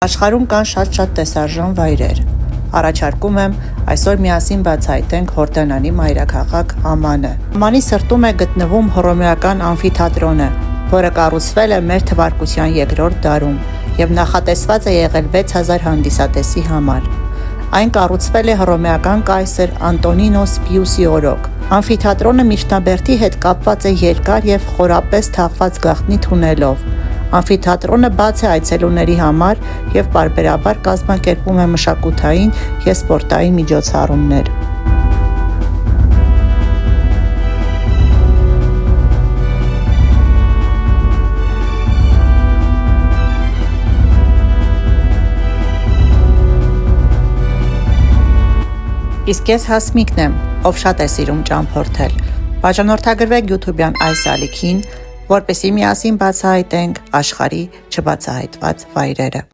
Աշխարհում կան շատ տեսարժան վայրեր։ Առաջարկում եմ այսօր միասին բացահայտենք Հորդանանի մայրաքաղաք Ամանը։ Ամանի սրտում է գտնվում հռոմեական ամֆիթատրոնը, որը կառուցվել է մեր թվարկության 2-րդ դարում և նախատեսված է եղել 6000 հանդիսատեսի համար։ Այն կառուցվել է հռոմեական կայսր Անտոնինոս Պիուսի օրոք։ Ամֆիթատրոնը միջնաբերդի հետ կապված է երկար և խորապես թաղված գաղտնի թունելով։ Ամֆիթատրոնը բաց է այցելուների համար և պարբերաբար կազմակերպում է մշակութային և սպորտային միջոցառումներ։ Իսկ ես Հասմիկն եմ, ով շատ է սիրում ճամփորդել։ Բաժանորդագրվեք YouTube-յան այս ալիքին, որպեսզի միասին բացահայտենք աշխարհի չբացահայտված վայրերը։